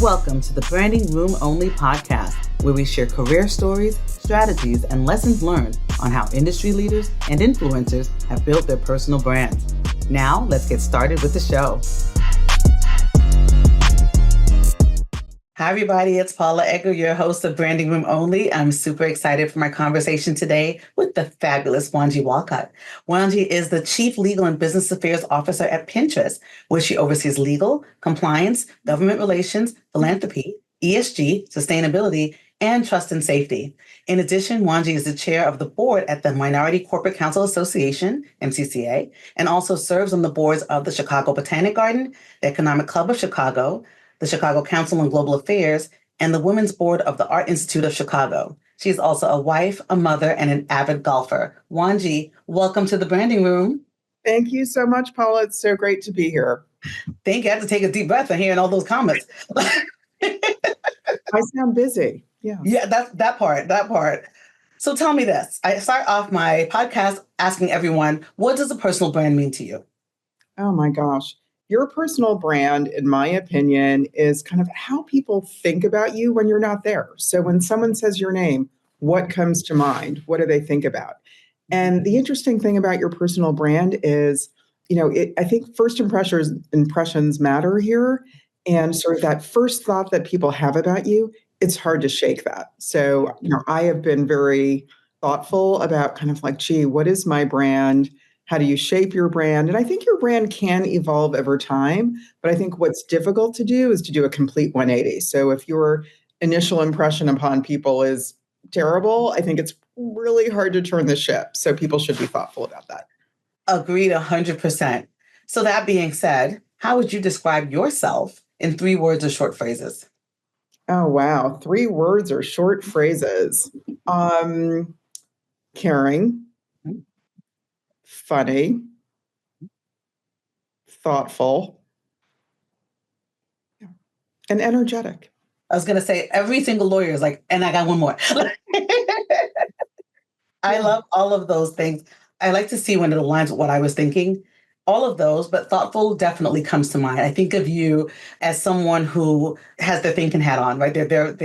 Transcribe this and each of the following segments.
Welcome to the Branding Room Only podcast, where we share career stories, strategies, and lessons learned on how industry leaders and influencers have built their personal brands. Now, let's get started with the show. Hi, everybody. It's Paula Egger, your host of Branding Room Only. I'm super excited for my conversation today with the fabulous Wanji Walcott. Wanji is the Chief Legal and Business Affairs Officer at Pinterest, where she oversees legal, compliance, government relations, philanthropy, ESG, sustainability, and trust and safety. In addition, Wanji is the chair of the board at the Minority Corporate Counsel Association, MCCA, and also serves on the boards of the Chicago Botanic Garden, the Economic Club of Chicago, the Chicago Council on Global Affairs, and the Women's Board of the Art Institute of Chicago. She is also a wife, a mother, and an avid golfer. Wanji, welcome to the Branding Room. Thank you so much, Paula. It's so great to be here. Thank you. I had to take a deep breath and hearing all those comments. I sound busy. Yeah, that part. So tell me this. I start off my podcast asking everyone, what does a personal brand mean to you? Oh my gosh. Your personal brand, in my opinion, is kind of how people think about you when you're not there. So when someone says your name, what comes to mind? What do they think about? And the interesting thing about your personal brand is, I think first impressions matter here. And sort of that first thought that people have about you, it's hard to shake that. So, I have been very thoughtful about kind of like, gee, what is my brand? How do you shape your brand? And I think your brand can evolve over time, but I think what's difficult to do is to do a complete 180. So if your initial impression upon people is terrible, I think it's really hard to turn the ship. So people should be thoughtful about that. Agreed 100%. So that being said, how would you describe yourself in 3 words or short phrases? Oh, wow. 3 words or short phrases. Caring. Funny, thoughtful, and energetic. I was going to say every single lawyer is like, and I got one more. I love all of those things. I like to see when it aligns with what I was thinking. All of those, but thoughtful definitely comes to mind. I think of you as someone who has their thinking hat on, right? They're going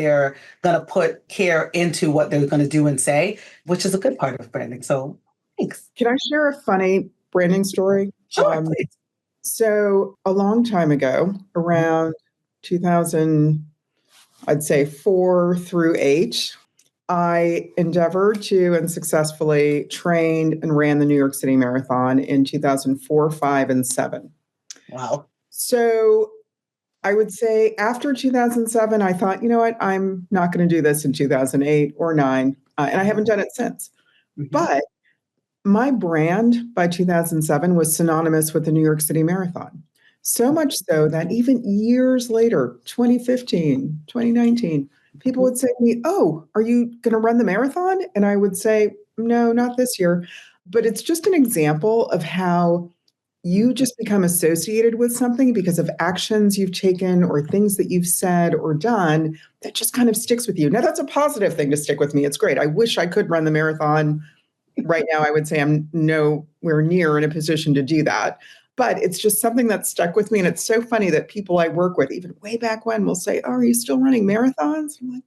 to put care into what they're going to do and say, which is a good part of branding. So thanks. Can I share a funny branding story? Sure, please. So a long time ago, around 2000, I'd say 4 through 8, I endeavored to and successfully trained and ran the New York City Marathon in 2004, 5, and 7. Wow. So I would say after 2007, I thought, you know what, I'm not going to do this in 2008 or 9, and I haven't done it since. Mm-hmm. But my brand by 2007 was synonymous with the New York City Marathon. So much so that even years later, 2015, 2019, people would say to me, oh, are you going to run the marathon? And I would say, no, not this year. But it's just an example of how you just become associated with something because of actions you've taken or things that you've said or done that just kind of sticks with you. Now, that's a positive thing to stick with me. It's great. I wish I could run the marathon. Right now, I would say I'm nowhere near in a position to do that. But it's just something that stuck with me. And it's so funny that people I work with, even way back when, will say, oh, are you still running marathons? I'm like,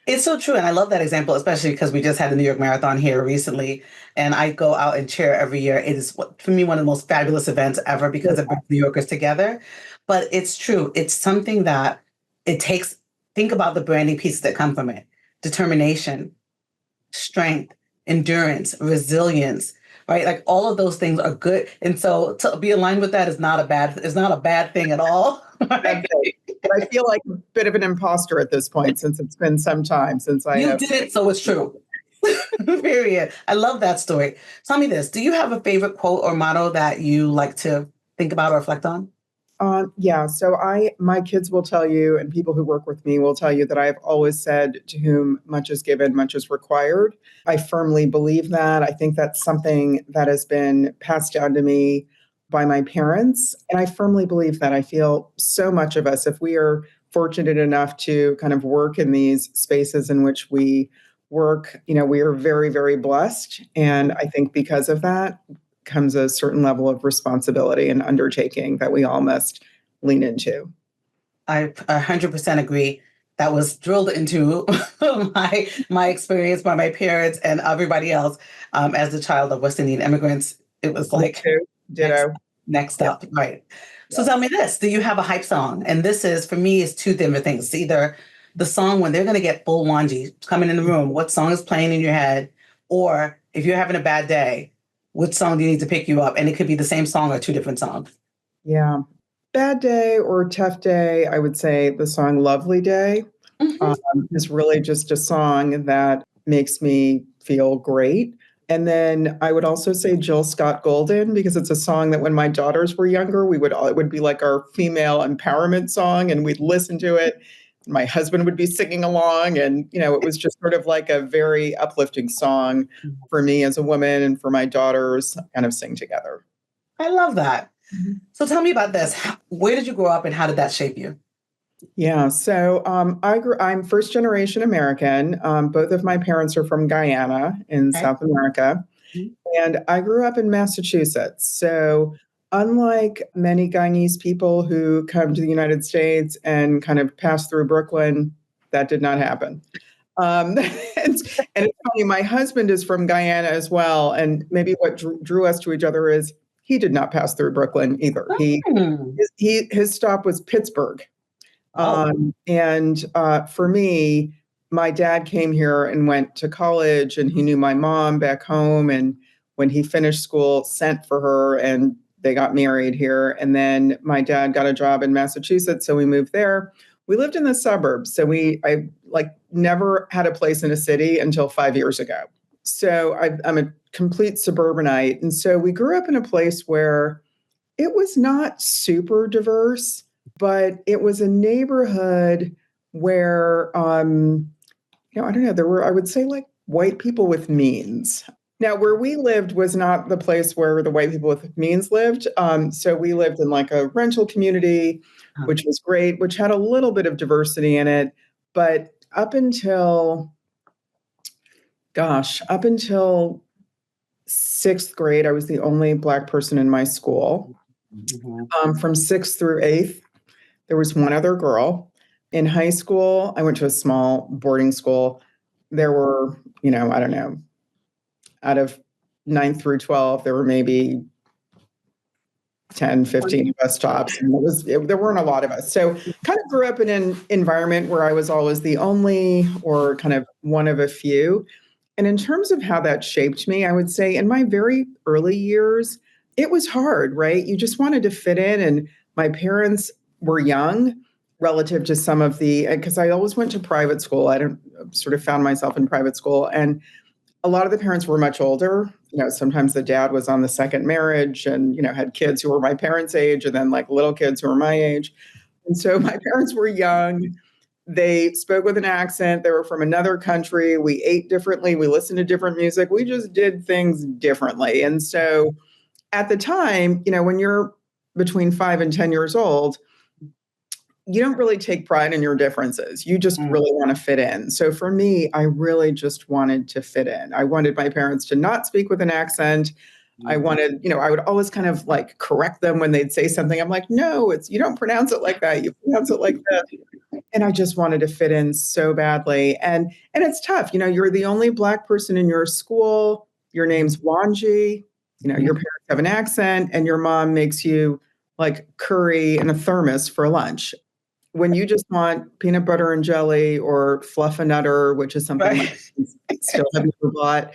it's so true. And I love that example, especially because we just had the New York Marathon here recently. And I go out and chair every year. It is, for me, one of the most fabulous events ever because it brings New Yorkers together. But it's true. It's something that it takes, think about the branding pieces that come from it. Determination, strength, endurance, resilience, right? Like all of those things are good. And so to be aligned with that is not a bad thing at all. Right? But I feel like a bit of an imposter at this point since it's been some time since I did it, so it's true. Period. I love that story. Tell me this. Do you have a favorite quote or motto that you like to think about or reflect on? Yeah. So my kids will tell you, and people who work with me will tell you that I've always said, to whom much is given, much is required. I firmly believe that. I think that's something that has been passed down to me by my parents. And I firmly believe that. I feel so much of us, if we are fortunate enough to kind of work in these spaces in which we work, we are very, very blessed. And I think because of that, comes a certain level of responsibility and undertaking that we all must lean into. I 100% agree. That was drilled into my experience by my parents and everybody else as the child of West Indian immigrants. It was Me like too. next Ditto. next Yeah. up, right? So Yeah. tell me this: do you have a hype song? And this is for me is two different things. It's either the song when they're going to get full Wanji coming in the room, what song is playing in your head, or if you're having a bad day, which song do you need to pick you up? And it could be the same song or two different songs. Yeah. Bad day or tough day, I would say the song Lovely Day um, Mhm. is really just a song that makes me feel great. And then I would also say Jill Scott Golden because it's a song that when my daughters were younger, it would be like our female empowerment song, and we'd listen to it. My husband would be singing along, and it was just sort of like a very uplifting song for me as a woman and for my daughters, kind of sing together. I love that. Mhm. So tell me about this. Where did you grow up and how did that shape you? Yeah, so I'm first generation American. Both of my parents are from Guyana in Okay. South America, Mhm. and I grew up in Massachusetts. So, unlike many Guyanese people who come to the United States and kind of pass through Brooklyn, that did not happen. And, and it's funny, my husband is from Guyana as well, and maybe what drew us to each other is he did not pass through Brooklyn either. Hmm. His stop was Pittsburgh. Oh, For me, my dad came here and went to college, and he knew my mom back home. And when he finished school, sent for her, and they got married here. And then my dad got a job in Massachusetts, so we moved there. We lived in the suburbs, so I like never had a place in a city until 5 years ago. So I'm a complete suburbanite, and so we grew up in a place where it was not super diverse, but it was a neighborhood where, I don't know, there were, I would say, like white people with means. Now, where we lived was not the place where the white people with means lived. So we lived in like a rental community, oh, which was great, which had a little bit of diversity in it. But up until sixth grade, I was the only Black person in my school. mhm. From sixth through eighth, there was one other girl. In high school, I went to a small boarding school. There were, I don't know, out of ninth through 12, there were maybe 10, 15 of us tops. And there weren't a lot of us. So kind of grew up in an environment where I was always the only or kind of one of a few. And in terms of how that shaped me, I would say in my very early years, it was hard, right? You just wanted to fit in. And my parents were young relative to some of because I always went to private school. I don't sort of found myself in private school. And a lot of the parents were much older. Sometimes the dad was on the second marriage and, had kids who were my parents' age and then like little kids who were my age. And so my parents were young. They spoke with an accent. They were from another country. We ate differently. We listened to different music. We just did things differently. And so at the time, when you're between 5 and 10 years old, you don't really take pride in your differences. You just Mm. really want to fit in. So for me, I really just wanted to fit in. I wanted my parents to not speak with an accent. I wanted, I would always kind of like correct them when they'd say something. I'm like, no, you don't pronounce it like that. You pronounce it like that. And I just wanted to fit in so badly. And it's tough. You're the only Black person in your school. Your name's Wanji. Your parents have an accent, and your mom makes you like curry in a thermos for lunch when you just want peanut butter and jelly or fluffernutter, which is something my Right. kids still have never bought,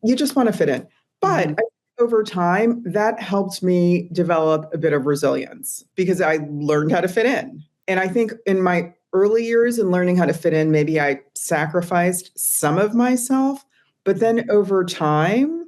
you just want to fit in. But Mhm. over time, that helped me develop a bit of resilience because I learned how to fit in. And I think in my early years in learning how to fit in, maybe I sacrificed some of myself. But then over time,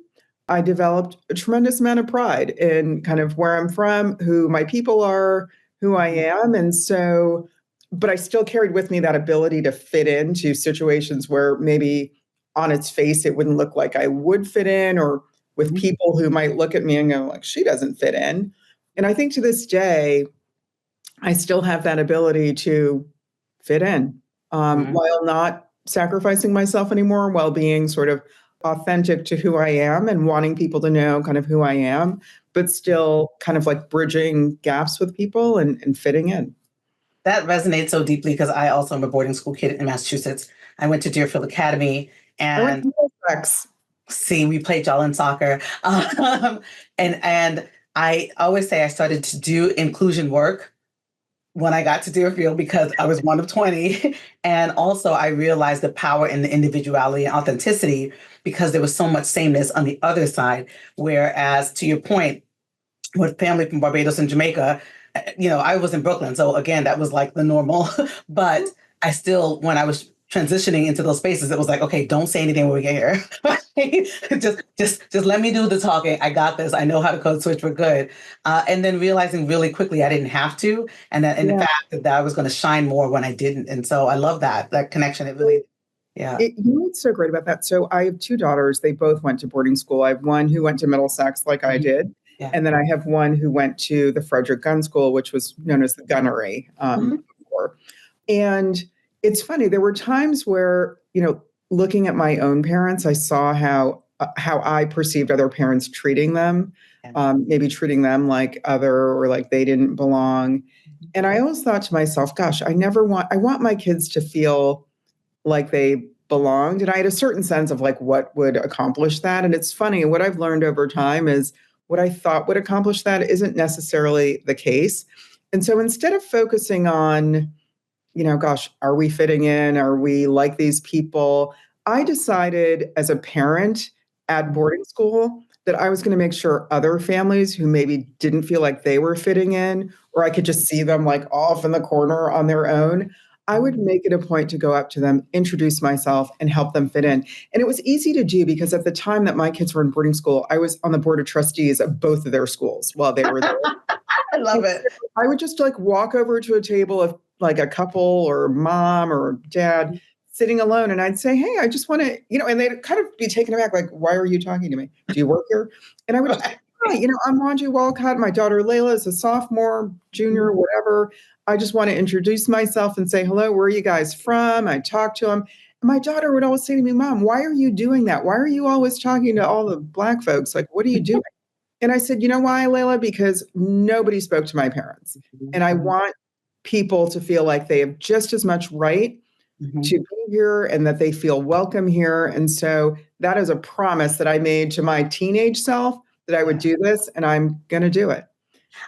I developed a tremendous amount of pride in kind of where I'm from, who my people are, who I am. And so, but I still carried with me that ability to fit into situations where maybe on its face it wouldn't look like I would fit in, or with Mhm. people who might look at me and go, like, she doesn't fit in. And I think to this day, I still have that ability to fit in Mhm. while not sacrificing myself anymore, while being sort of authentic to who I am and wanting people to know kind of who I am, but still kind of like bridging gaps with people and fitting in. that resonates so deeply because I also am a boarding school kid in Massachusetts. I went to Deerfield Academy, I went and to Middlesex. see, we played y'all in soccer. And I always say I started to do inclusion work when I got to Deerfield because I was one of 20. And also I realized the power in the individuality and authenticity because there was so much sameness on the other side. Whereas to your point, with family from Barbados and Jamaica, I was in Brooklyn. So again, that was like the normal. But I still, when I was transitioning into those spaces, it was like, okay, don't say anything when we get here. just let me do the talking. I got this. I know how to code switch. We're good. And then realizing really quickly I didn't have to, and that in Yeah. fact that I was going to shine more when I didn't. And so I love that connection. It really, yeah. What's so great about that? So I have two daughters. They both went to boarding school. I have one who went to Middlesex like I did. Yeah. And then I have one who went to the Frederick Gun School, which was known as the Gunnery before. And it's funny, there were times where, looking at my own parents, I saw how I perceived other parents treating them, maybe treating them like other or like they didn't belong. And I always thought to myself, gosh, I want my kids to feel like they belonged. And I had a certain sense of like what would accomplish that. And it's funny, what I've learned over time is what I thought would accomplish that isn't necessarily the case. And so instead of focusing on, gosh, are we fitting in? Are we like these people? I decided as a parent at boarding school that I was going to make sure other families who maybe didn't feel like they were fitting in, or I could just see them like off in the corner on their own, I would make it a point to go up to them, introduce myself, and help them fit in. And it was easy to do because at the time that my kids were in boarding school, I was on the board of trustees of both of their schools while they were there. I love it. I would just like walk over to a table of like a couple or mom or dad sitting alone. And I'd say, hey, I just want to, and they'd kind of be taken aback, like, why are you talking to me? Do you work here? And I would, hi, I'm Wanji Walcott. My daughter Layla is a sophomore, junior, whatever. I just want to introduce myself and say, hello, where are you guys from? I talk to them. And my daughter would always say to me, Mom, why are you doing that? Why are you always talking to all the Black folks? Like, what are you doing? And I said, you know why, Layla? Because nobody spoke to my parents. And I want people to feel like they have just as much right to be here and that they feel welcome here. And so that is a promise that I made to my teenage self that I would do this, and I'm going to do it.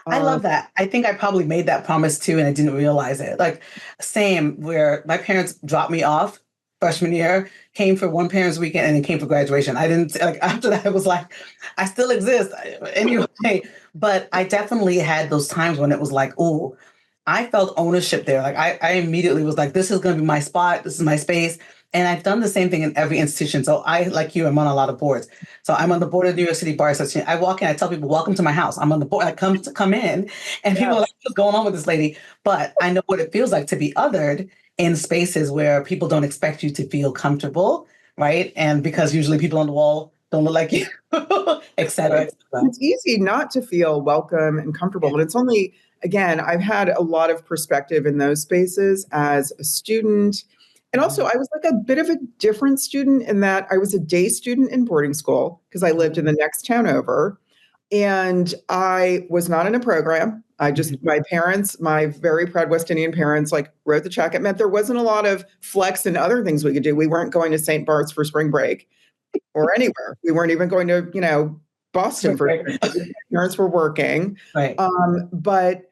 I love that. I think I probably made that promise too, and I didn't realize it. Like, same where my parents dropped me off freshman year, came for one parents' weekend, and then came for graduation. I didn't like after that. I was like, I still exist anyway. But I definitely had those times when it was like, oh, I felt ownership there. Like I immediately was like, this is going to be my spot. This is my space. And I've done the same thing in every institution. So I, like you, I'm on a lot of boards. So I'm on the board of New York City Bar Association. I walk in, I tell people, welcome to my house. I'm on the board. I come in, and people are like, what's going on with this lady? But I know what it feels like to be othered in spaces where people don't expect you to feel comfortable, right? And because usually people on the wall don't look like you, et cetera. Right. It's easy not to feel welcome and comfortable. And it's only, again, I've had a lot of perspective in those spaces as a student. And also, I was like a bit of a different student in that I was a day student in boarding school because I lived in the next town over. And I was not in a program. I just, my parents, my very proud West Indian parents, like wrote the check. It meant there wasn't a lot of flex and other things we could do. We weren't going to St. Bart's for spring break or anywhere. We weren't even going to, Boston for parents were working. Right. But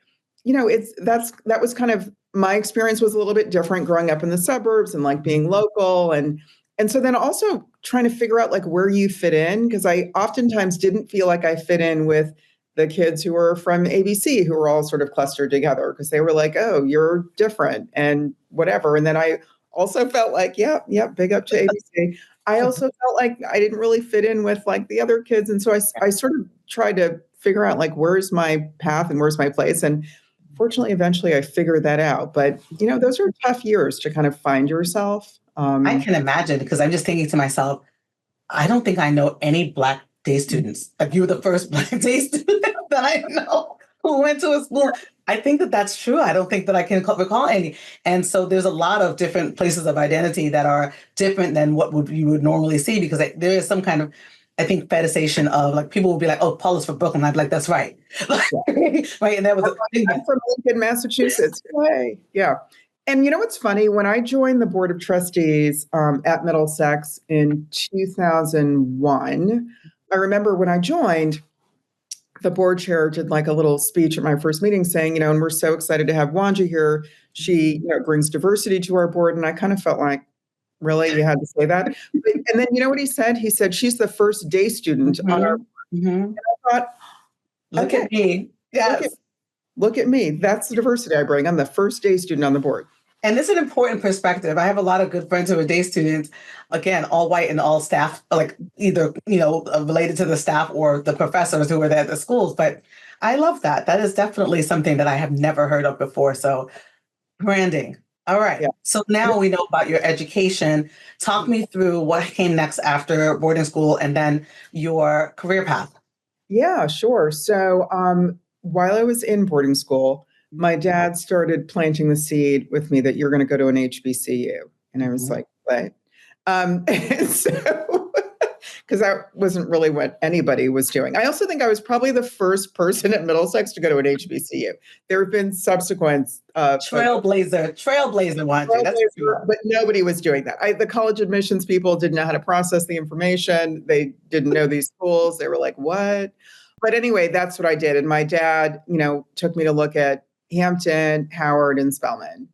that was kind of my experience was a little bit different growing up in the suburbs and like being local and so then also trying to figure out like where you fit in because I oftentimes didn't feel like I fit in with the kids who were from ABC who were all sort of clustered together because they were like, oh, you're different and whatever. And then I also felt like, yeah, big up to ABC. I also felt like I didn't really fit in with like the other kids. And so I sort of tried to figure out like, where's my path and where's my place? And fortunately, eventually I figured that out. But, those are tough years to kind of find yourself. I can imagine because I'm just thinking to myself, I don't think I know any Black day students. Like you were the first Black day student that I know who went to a school. I think that that's true. I don't think that I can recall any. And so there's a lot of different places of identity that are different than what you would normally see because there is some kind of I think, fetishization of like people will be like, oh, Paula's from Brooklyn. I'd be like, that's right. Right. And that was a thing. I'm from Lincoln, Massachusetts. Yay. Yeah. And you know what's funny? When I joined the Board of Trustees at Middlesex in 2001, I remember when I joined, the board chair did like a little speech at my first meeting saying, you know, and we're so excited to have Wanji here. She, you know, brings diversity to our board. And I kind of felt like, really, you had to say that? And then you know what he said? He said, she's the first day student on our board. And I thought, look at me. Yes. Look at me. That's the diversity I bring. I'm the first day student on the board. And it's an important perspective. I have a lot of good friends who are day students, again, all white and all staff, like either, you know, related to the staff or the professors who are there at the schools. But I love that. That is definitely something that I have never heard of before. So branding. All right. Yeah. So now we know about your education. Talk me through what came next after boarding school and then your career path. Yeah, sure. So while I was in boarding school, my dad started planting the seed with me that you're going to go to an HBCU. And I was like, what? And so, because that wasn't really what anybody was doing. I also think I was probably the first person at Middlesex to go to an HBCU. There have been subsequent trailblazer, Wanji. But nobody was doing that. The college admissions people didn't know how to process the information. They didn't know these schools. They were like, what? But anyway, that's what I did. And my dad, you know, took me to look at Hampton, Howard, and Spelman.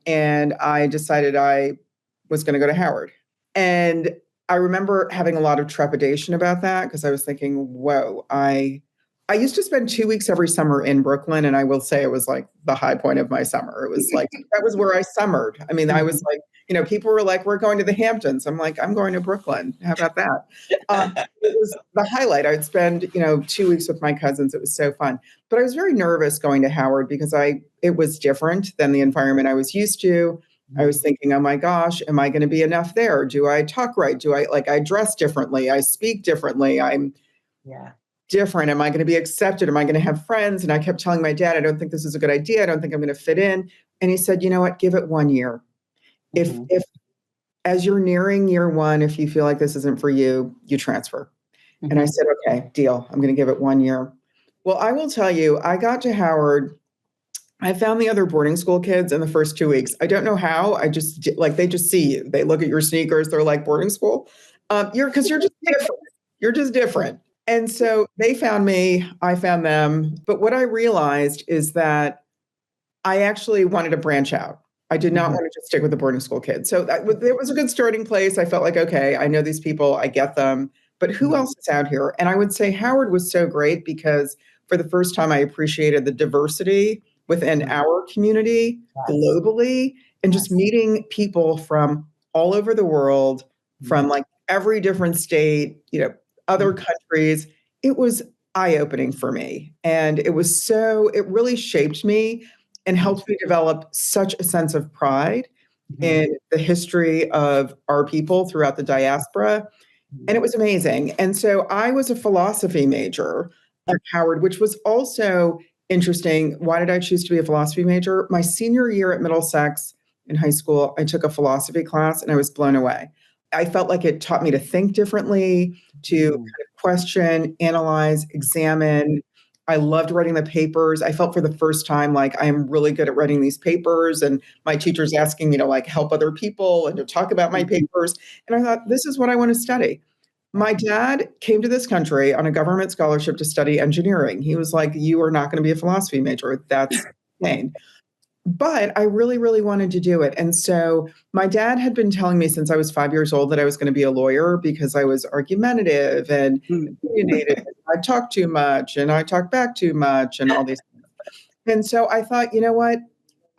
And I decided I was going to go to Howard. And I remember having a lot of trepidation about that because I was thinking, whoa, I used to spend 2 weeks every summer in Brooklyn. And I will say it was like the high point of my summer. It was like, that was where I summered. I mean, I was like, you know, people were like, we're going to the Hamptons. I'm like, I'm going to Brooklyn. How about that? It was the highlight. I'd spend, you know, 2 weeks with my cousins. It was so fun. But I was very nervous going to Howard because it was different than the environment I was used to. I was thinking, oh my gosh, am I going to be enough there? Do I talk right? Do I dress differently? I speak differently. I'm different. Am I going to be accepted? Am I going to have friends? And I kept telling my dad, I don't think this is a good idea. I don't think I'm going to fit in. And he said, you know what? Give it 1 year. If as you're nearing year one, if you feel like this isn't for you, you transfer. And I said, okay, deal. I'm going to give it 1 year. Well, I will tell you, I got to Howard. I found the other boarding school kids in the first 2 weeks. I don't know how. I just like, they just see you. They look at your sneakers. They're like, boarding school. You're just different. You're just different. And so they found me, I found them. But what I realized is that I actually wanted to branch out. I did not want to just stick with the boarding school kids. So it was a good starting place. I felt like, okay, I know these people, I get them, but who else is out here? And I would say Howard was so great because for the first time, I appreciated the diversity within our community globally and just meeting people from all over the world, from like every different state, you know, other countries. It was eye-opening for me. And it really shaped me and helped me develop such a sense of pride in the history of our people throughout the diaspora. And it was amazing. And so I was a philosophy major at Howard, which was also interesting. Why did I choose to be a philosophy major? My senior year at Middlesex in high school, I took a philosophy class and I was blown away. I felt like it taught me to think differently, to kind of question, analyze, examine. I loved writing the papers. I felt for the first time like I am really good at writing these papers, and my teacher's asking me to like help other people and to talk about my papers. And I thought, this is what I want to study. My dad came to this country on a government scholarship to study engineering. He was like, you are not going to be a philosophy major. That's insane. But I really, really wanted to do it. And so my dad had been telling me since I was 5 years old that I was going to be a lawyer because I was argumentative and opinionated. I talked too much and I talked back too much and all these things. And so I thought, you know what?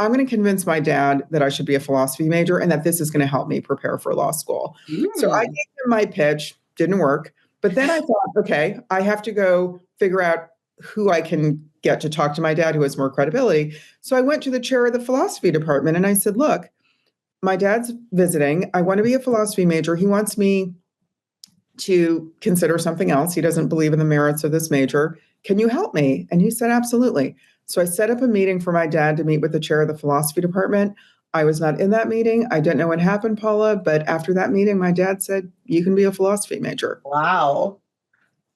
I'm going to convince my dad that I should be a philosophy major and that this is going to help me prepare for law school. So I gave him my pitch, didn't work. But then I thought, okay, I have to go figure out who I can get to talk to my dad who has more credibility. So I went to the chair of the philosophy department and I said, look, my dad's visiting. I want to be a philosophy major. He wants me to consider something else. He doesn't believe in the merits of this major. Can you help me? And he said, absolutely. So I set up a meeting for my dad to meet with the chair of the philosophy department. I was not in that meeting. I don't know what happened, Paula, but after that meeting, my dad said, you can be a philosophy major. Wow.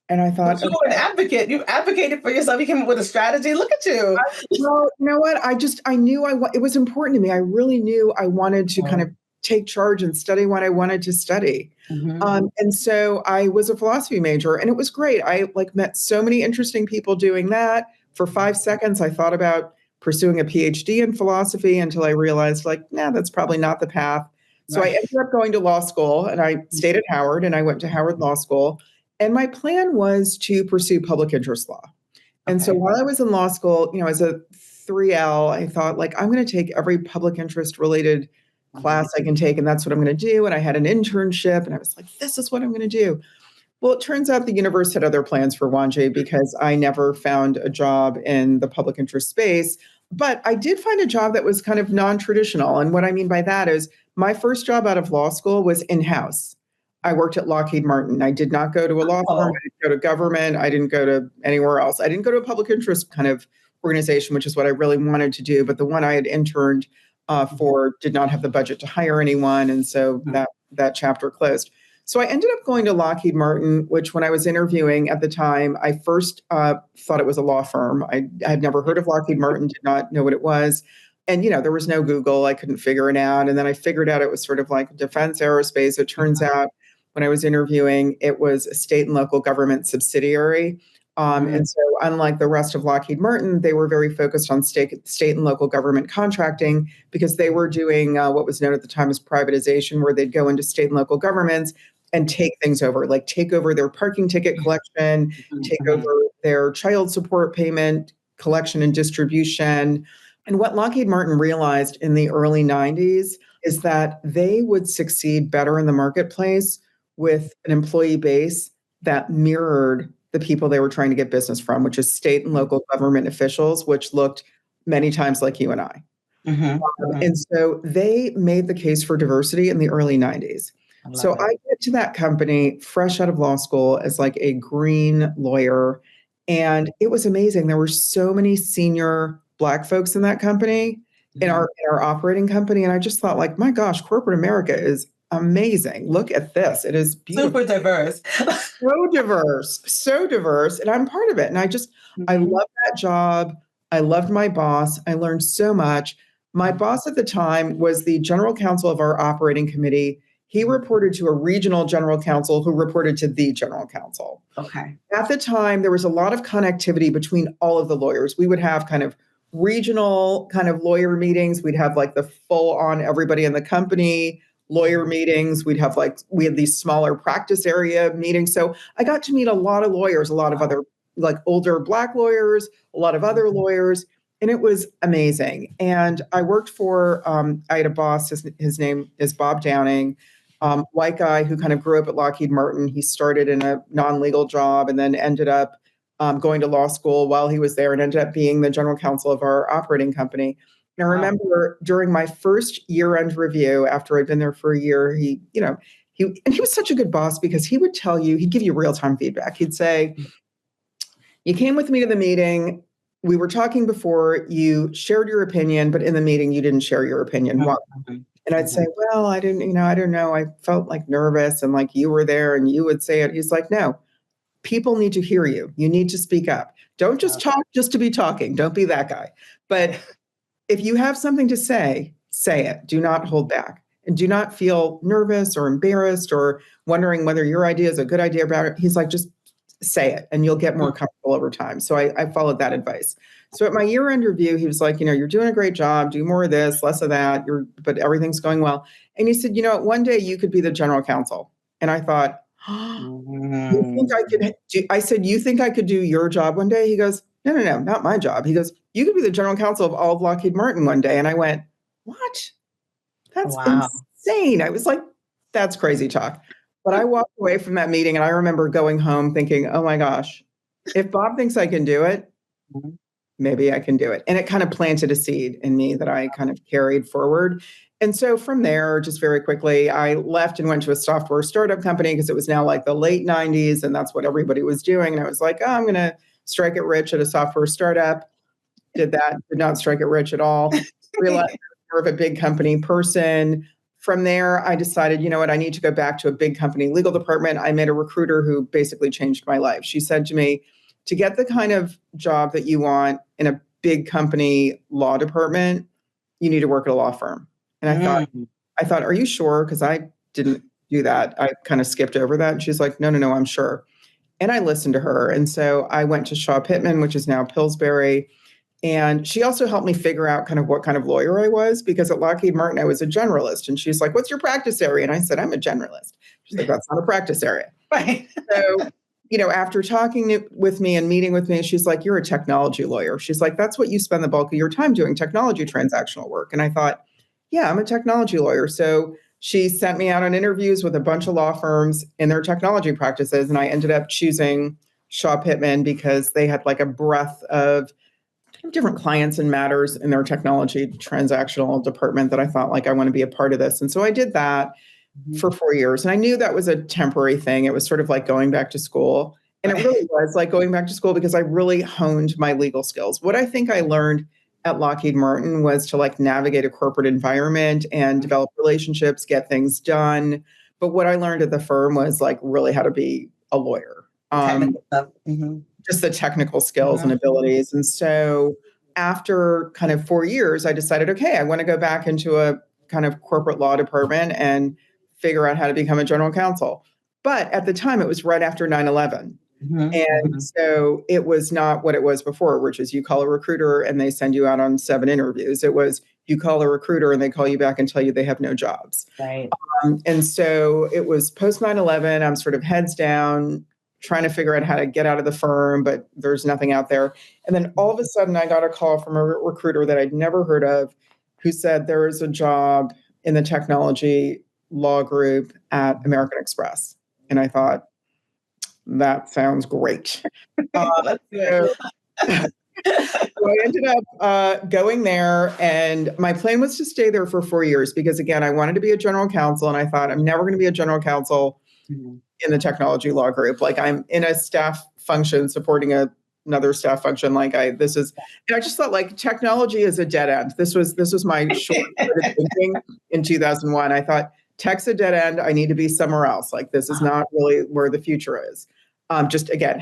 And I thought, But you were an advocate. You advocated for yourself. You came up with a strategy. Look at you. well, you know what? I knew it was important to me. I really knew I wanted to kind of take charge and study what I wanted to study. And so I was a philosophy major, and it was great. I like met so many interesting people doing that. For 5 seconds, I thought about pursuing a PhD in philosophy until I realized, like, nah, that's probably not the path. So I ended up going to law school, and I stayed at Howard, and I went to Howard Law School. And my plan was to pursue public interest law. And so while I was in law school, as a 3L, I thought, like, I'm going to take every public interest related class I can take, and that's what I'm going to do. And I had an internship, and I was like, this is what I'm going to do. Well, it turns out the universe had other plans for Wanji because I never found a job in the public interest space. But I did find a job that was kind of non-traditional. And what I mean by that is my first job out of law school was in-house. I worked at Lockheed Martin. I did not go to a law firm. I didn't go to government. I didn't go to anywhere else. I didn't go to a public interest kind of organization, which is what I really wanted to do. But the one I had interned for did not have the budget to hire anyone. And so that chapter closed. So I ended up going to Lockheed Martin, which when I was interviewing at the time, I first thought it was a law firm. I had never heard of Lockheed Martin, did not know what it was. And, there was no Google. I couldn't figure it out. And then I figured out it was sort of like defense aerospace. It turns out when I was interviewing, it was a state and local government subsidiary. And so unlike the rest of Lockheed Martin, they were very focused on state and local government contracting because they were doing what was known at the time as privatization, where they'd go into state and local governments and take things over, like take over their parking ticket collection, take over their child support payment collection and distribution. And what Lockheed Martin realized in the early 90s is that they would succeed better in the marketplace with an employee base that mirrored the people they were trying to get business from, which is state and local government officials, which looked many times like you and I. And so they made the case for diversity in the early 90s. So I get to that company fresh out of law school as like a green lawyer. And it was amazing. There were so many senior Black folks in that company, in our operating company. And I just thought, like, my gosh, corporate America is amazing. Look at this. It is beautiful. Super diverse. So diverse. And I'm part of it. And I love that job. I loved my boss. I learned so much. My boss at the time was the general counsel of our operating committee. He reported to a regional general counsel who reported to the general counsel. Okay. At the time, there was a lot of connectivity between all of the lawyers. We would have kind of regional kind of lawyer meetings. We'd have like the full on everybody in the company lawyer meetings. We had these smaller practice area meetings. So I got to meet a lot of lawyers, a lot of other like older Black lawyers, a lot of other lawyers. And it was amazing. And I worked for, I had a boss, his name is Bob Downing, white guy who kind of grew up at Lockheed Martin. He started in a non-legal job and then ended up going to law school while he was there and ended up being the general counsel of our operating company. And I remember during my first year-end review, after I'd been there for a year, he was such a good boss because he would tell you, he'd give you real-time feedback. He'd say, you came with me to the meeting. We were talking before, you shared your opinion, but in the meeting, you didn't share your opinion. Why? And I'd say, well, I don't know. I felt like nervous and like you were there and you would say it. He's like, no, people need to hear you. You need to speak up. Don't just talk just to be talking. Don't be that guy. But if you have something to say it. Do not hold back. And do not feel nervous or embarrassed or wondering whether your idea is a good idea about it. He's like, just say it and you'll get more comfortable over time. So I followed that advice. So at my year-end review, he was like, you're doing a great job. Do more of this, less of that. But everything's going well. And he said, one day you could be the general counsel. And I thought, you think I could I said, you think I could do your job one day? He goes, no, not my job. He goes, you could be the general counsel of all of Lockheed Martin one day. And I went, what? That's insane. I was like, that's crazy talk. But I walked away from that meeting and I remember going home thinking, oh my gosh, if Bob thinks I can do it, maybe I can do it. And it kind of planted a seed in me that I kind of carried forward. And so from there, just very quickly, I left and went to a software startup company because it was now like the late 90s and that's what everybody was doing. And I was like, I'm going to strike it rich at a software startup. Did that, did not strike it rich at all. Realized more of a big company person. From there, I decided, you know what, I need to go back to a big company legal department. I met a recruiter who basically changed my life. She said to me, to get the kind of job that you want in a big company law department, you need to work at a law firm. And I thought, are you sure? Because I didn't do that. I kind of skipped over that. And she's like, no, I'm sure. And I listened to her. And so I went to Shaw Pittman, which is now Pillsbury. And she also helped me figure out kind of what kind of lawyer I was, because at Lockheed Martin, I was a generalist. And she's like, what's your practice area? And I said, I'm a generalist. She's like, that's not a practice area. Right. So, after talking with me and meeting with me, she's like, you're a technology lawyer. She's like, that's what you spend the bulk of your time doing, technology transactional work. And I thought, yeah, I'm a technology lawyer. So she sent me out on interviews with a bunch of law firms in their technology practices. And I ended up choosing Shaw Pittman because they had like a breadth of different clients and matters in their technology transactional department that I thought, like, I want to be a part of this. And so I did that for 4 years. And I knew that was a temporary thing. It was sort of like going back to school. And it really was like going back to school because I really honed my legal skills. What I think I learned at Lockheed Martin was to like navigate a corporate environment and develop relationships, get things done. But what I learned at the firm was like really how to be a lawyer. Technical stuff. Just the technical skills and abilities. And so after kind of 4 years, I decided, okay, I want to go back into a kind of corporate law department and figure out how to become a general counsel. But at the time, it was right after 9/11. And so it was not what it was before, which is you call a recruiter and they send you out on 7 interviews. It was you call a recruiter and they call you back and tell you they have no jobs. Right. And so it was post 9/11. I'm sort of heads down, trying to figure out how to get out of the firm, but there's nothing out there. And then all of a sudden I got a call from a recruiter that I'd never heard of who said there is a job in the technology law group at American Express. And I thought, that sounds great. That's good. So I ended up going there, and my plan was to stay there for 4 years because, again, I wanted to be a general counsel, and I thought I'm never going to be a general counsel in the technology law group. Like, I'm in a staff function supporting another staff function. And I just thought like technology is a dead end. This was my short-sighted thinking in 2001. I thought tech's a dead end. I need to be somewhere else. Like, this is not really where the future is. Just again,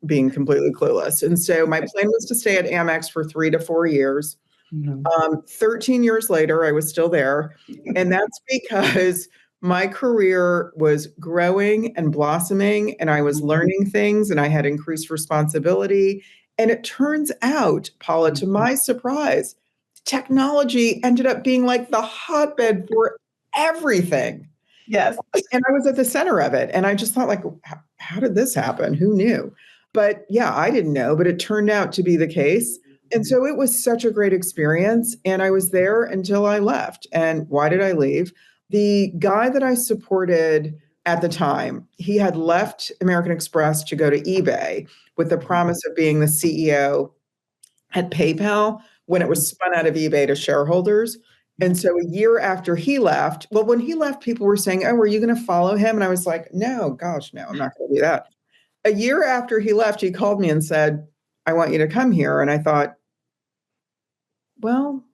being completely clueless. And so my plan was to stay at Amex for 3 to 4 years. 13 years later, I was still there. And that's because my career was growing and blossoming, and I was learning things, and I had increased responsibility. And it turns out, Paula, to my surprise, technology ended up being like the hotbed for everything. Yes. And I was at the center of it. And I just thought, like, how did this happen? Who knew? But yeah, I didn't know, but it turned out to be the case. And so it was such a great experience. And I was there until I left. And why did I leave? The guy that I supported at the time, he had left American Express to go to eBay with the promise of being the CEO at PayPal when it was spun out of eBay to shareholders. And so a year after he left, well, when he left, people were saying, oh, were you going to follow him? And I was like, no, gosh, no, I'm not going to do that. A year after he left, he called me and said, I want you to come here. And I thought, well,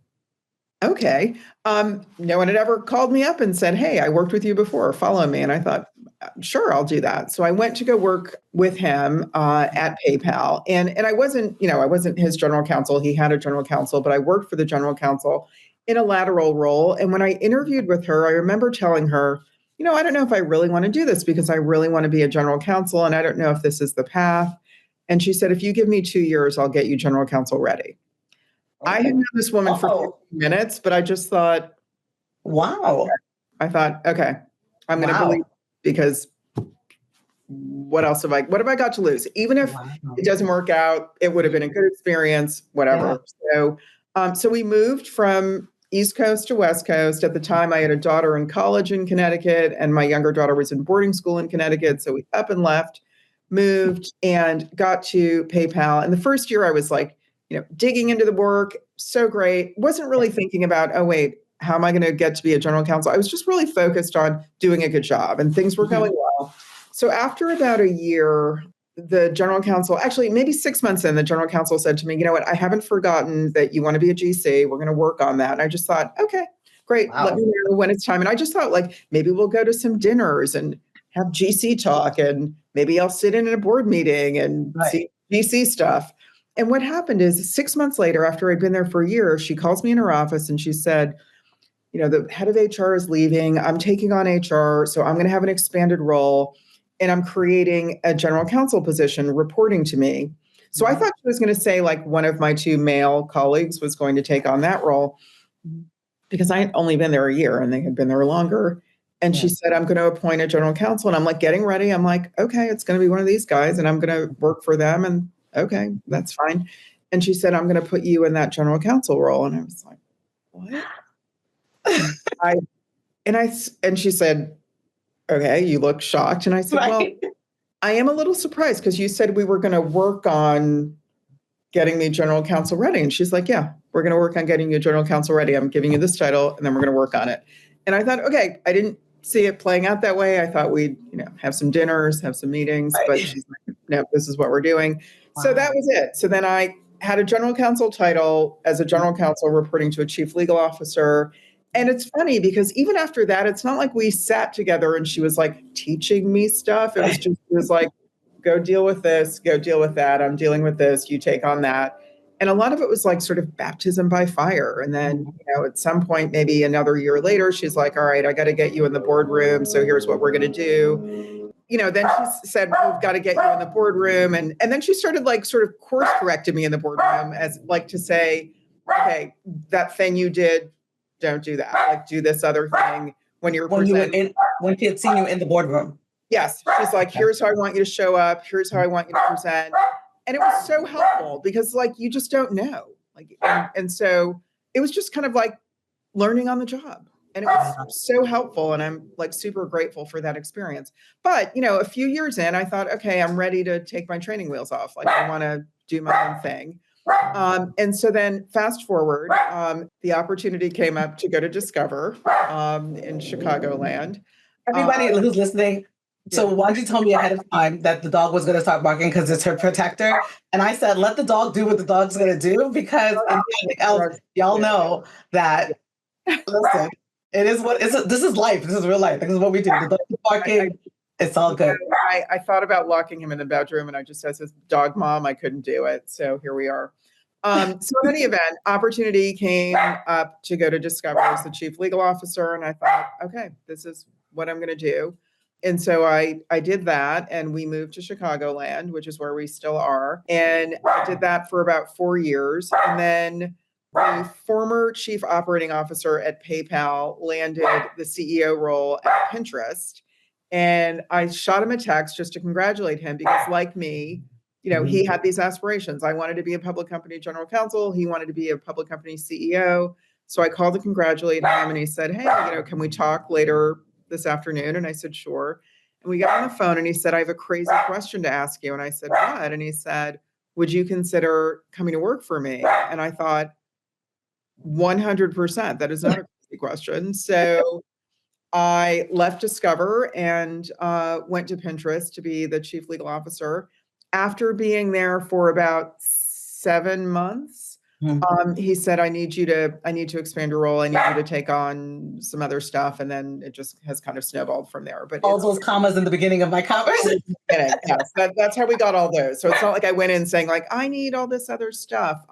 okay. No one had ever called me up and said, hey, I worked with you before, follow me. And I thought, sure, I'll do that. So I went to go work with him at PayPal. And I wasn't his general counsel. He had a general counsel, but I worked for the general counsel in a lateral role. And when I interviewed with her, I remember telling her, I don't know if I really want to do this because I really want to be a general counsel. And I don't know if this is the path. And she said, if you give me 2 years, I'll get you general counsel ready. I had known this woman for 15 minutes, but I just thought, wow. I thought, okay, I'm going to believe because what have I got to lose? Even if it doesn't work out, it would have been a good experience, whatever. Yeah. So we moved from East Coast to West Coast. At the time, I had a daughter in college in Connecticut, and my younger daughter was in boarding school in Connecticut. So we up and left, moved, and got to PayPal. And the first year I was like, digging into the work, so great. Wasn't really thinking about, oh, wait, how am I going to get to be a general counsel? I was just really focused on doing a good job, and things were going well. So after about a year, the general counsel, actually maybe 6 months in, the general counsel said to me, you know what, I haven't forgotten that you want to be a GC. We're going to work on that. And I just thought, okay, great. Wow. Let me know when it's time. And I just thought like, maybe we'll go to some dinners and have GC talk, and maybe I'll sit in a board meeting and see GC stuff. And what happened is 6 months later, after I'd been there for a year, she calls me in her office and she said, you know, the head of HR is leaving. I'm taking on HR. So I'm going to have an expanded role, and I'm creating a general counsel position reporting to me. So I thought she was going to say like one of my two male colleagues was going to take on that role, because I had only been there a year and they had been there longer. And she said, I'm going to appoint a general counsel. And I'm like getting ready. I'm like, okay, it's going to be one of these guys and I'm going to work for them. And okay, that's fine. And she said, I'm going to put you in that general counsel role. And I was like, what? And she said, okay, you look shocked. And I said, well, I am a little surprised because you said we were going to work on getting the general counsel ready. And she's like, yeah, we're going to work on getting you general counsel ready. I'm giving you this title and then we're going to work on it. And I thought, okay, I didn't see it playing out that way. I thought we'd, have some dinners, have some meetings, but she's like, no, this is what we're doing. Wow. So that was it. So then I had a general counsel title as a general counsel reporting to a chief legal officer. And it's funny because even after that, it's not like we sat together and she was like teaching me stuff. It was like, go deal with this, go deal with that. I'm dealing with this, you take on that. And a lot of it was like sort of baptism by fire. And then, at some point, maybe another year later, she's like, all right, I got to get you in the boardroom. So here's what we're going to do. Then she said, we've got to get you in the boardroom. And then she started like sort of course corrected me in the boardroom as like to say, okay, that thing you did, don't do that. Like do this other thing when you're presenting. When she had seen you in the boardroom. Yes. She's like, here's how I want you to show up. Here's how I want you to present. And it was so helpful because like, you just don't know. Like, and so it was just kind of like learning on the job, and it was so helpful. And I'm like super grateful for that experience. But, a few years in, I thought, okay, I'm ready to take my training wheels off. Like I want to do my own thing. And so then fast forward, the opportunity came up to go to Discover in Chicagoland. Everybody who's listening, so Wanji told me ahead of time that the dog was going to start barking because it's her protector. And I said, let the dog do what the dog's going to do, because anything else, y'all know that, listen, it is what this is life. This is real life. This is what we do. The dog is barking. It's all good. I thought about locking him in the bedroom, and I just said, as dog mom, I couldn't do it. So here we are. So in any event, opportunity came up to go to Discover as the chief legal officer. And I thought, okay, this is what I'm going to do. And so I did that, and we moved to Chicagoland, which is where we still are. And I did that for about 4 years. And then the former chief operating officer at PayPal landed the CEO role at Pinterest. And I shot him a text just to congratulate him because, like me, he had these aspirations. I wanted to be a public company general counsel. He wanted to be a public company CEO. So I called to congratulate him, and he said, hey, can we talk later this afternoon? And I said, sure. And we got on the phone, and he said, I have a crazy question to ask you. And I said, what? And he said, would you consider coming to work for me? And I thought, 100%, that is not a crazy question. So I left Discover and went to Pinterest to be the chief legal officer. After being there for about 7 months, he said, I need to expand your role. I need you to take on some other stuff. And then it just has kind of snowballed from there. But all those commas in the beginning of my conversation. Yes, that's how we got all those. So it's not like I went in saying like, I need all this other stuff.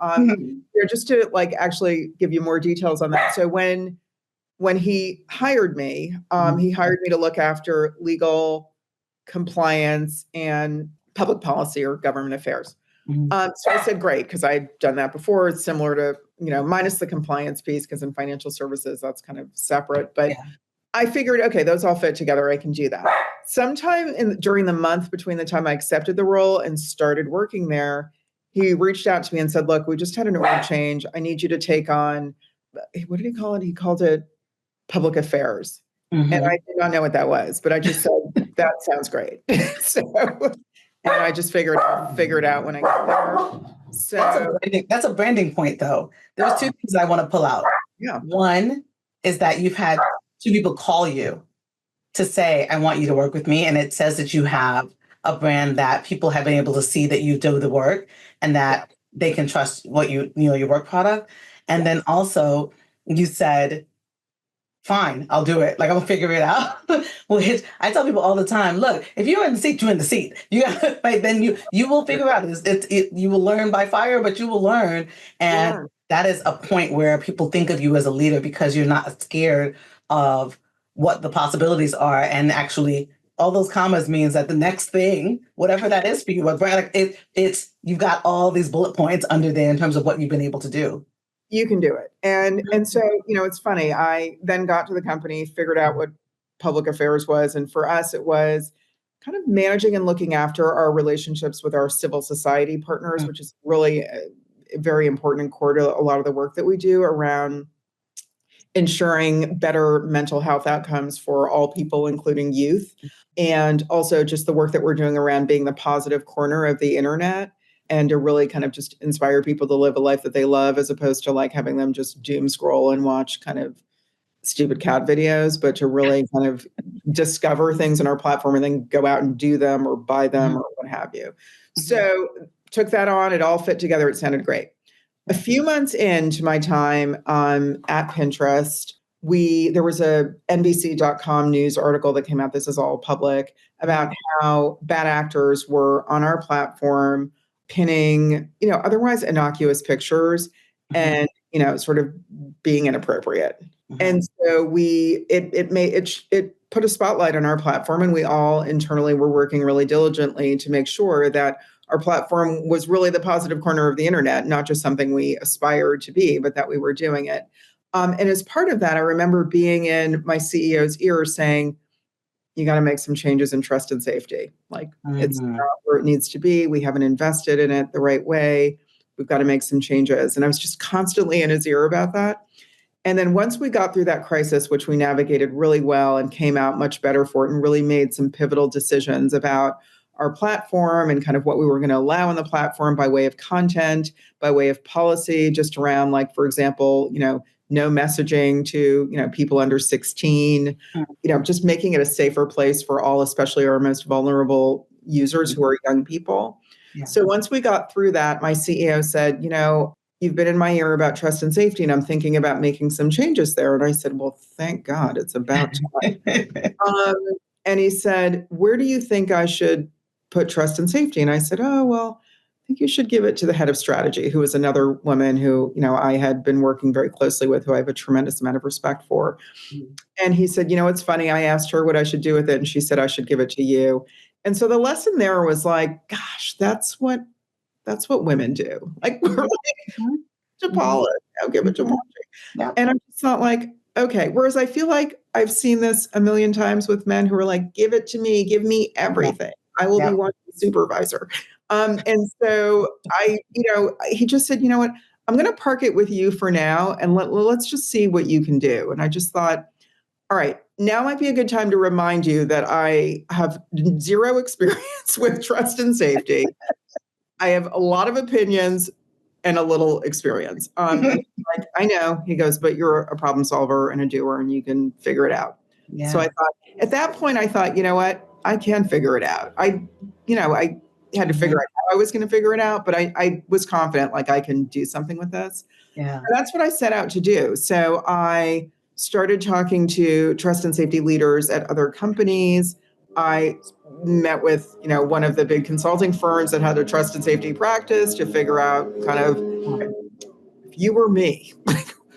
Just to like actually give you more details on that. So when he hired me to look after legal, compliance, and public policy or government affairs. So I said, great, because I'd done that before. It's similar to, minus the compliance piece, because in financial services, that's kind of separate. But I figured, okay, those all fit together. I can do that. Sometime during the month between the time I accepted the role and started working there, he reached out to me and said, look, we just had an org change. I need you to take on, what did he call it? He called it public affairs. And I did not know what that was, but I just said, that sounds great. And I just figured it out when I got there. So that's a branding point, though. There's two things I want to pull out. Yeah. One is that you've had two people call you to say, I want you to work with me. And it says that you have a brand that people have been able to see that you do the work and that they can trust what your work product. And then also you said, fine, I'll do it. Like, I'm gonna figure it out. Which I tell people all the time, look, if you're in the seat, you're in the seat. You got like then you will figure out. You will learn by fire, but you will learn. And Yeah. that is a point where people think of you as a leader because you're not scared of what the possibilities are. And actually all those commas means that the next thing, whatever that is for you, like it's you've got all these bullet points under there in terms of what you've been able to do. You can do it. And so, it's funny. I then got to the company, figured out what public affairs was. And for us, it was kind of managing and looking after our relationships with our civil society partners, which is really very important and core to a lot of the work that we do around ensuring better mental health outcomes for all people, including youth. And also just the work that we're doing around being the positive corner of the internet and to really kind of just inspire people to live a life that they love as opposed to like having them just doom scroll and watch kind of stupid cat videos, but to really kind of discover things in our platform and then go out and do them or buy them or what have you. So took that on. It all fit together. It sounded great. A few months into my time at Pinterest, there was a NBC.com news article that came out. This is all public about how bad actors were on our platform pinning, otherwise innocuous pictures and, sort of being inappropriate. And so it put a spotlight on our platform, and we all internally were working really diligently to make sure that our platform was really the positive corner of the internet, not just something we aspired to be, but that we were doing it. And as part of that, I remember being in my CEO's ear saying, you got to make some changes in trust and safety. Like it's not where it needs to be. We haven't invested in it the right way. We've got to make some changes. And I was just constantly in his ear about that. And then once we got through that crisis, which we navigated really well and came out much better for it and really made some pivotal decisions about our platform and kind of what we were going to allow on the platform by way of content, by way of policy, just around like, for example, no messaging to, people under 16, just making it a safer place for all, especially our most vulnerable users who are young people. Yeah. So once we got through that, my CEO said, you've been in my ear about trust and safety, and I'm thinking about making some changes there. And I said, well, thank God, it's about time. And he said, where do you think I should put trust and safety? And I said, oh, well, I think you should give it to the head of strategy, who is another woman who, I had been working very closely with, who I have a tremendous amount of respect for. And he said, it's funny. I asked her what I should do with it, and she said, I should give it to you. And so the lesson there was like, gosh, that's what women do. Like, we're like, to Paula, I'll give it to Wanji. Yeah. And I just thought like, okay. Whereas I feel like I've seen this a million times with men who are like, give it to me, give me everything. I will be one supervisor. And so he just said, you know what, I'm going to park it with you for now. And let's just see what you can do. And I just thought, all right, now might be a good time to remind you that I have zero experience with trust and safety. I have a lot of opinions and a little experience. Like, I know, he goes, but you're a problem solver and a doer and you can figure it out. Yeah. So I thought, at that point, I thought, you know what, I can figure it out. I had to figure out how I was going to figure it out, but I was confident, like I can do something with this. Yeah. And that's what I set out to do. So I started talking to trust and safety leaders at other companies. I met with, one of the big consulting firms that had a trust and safety practice to figure out kind of, if you were me.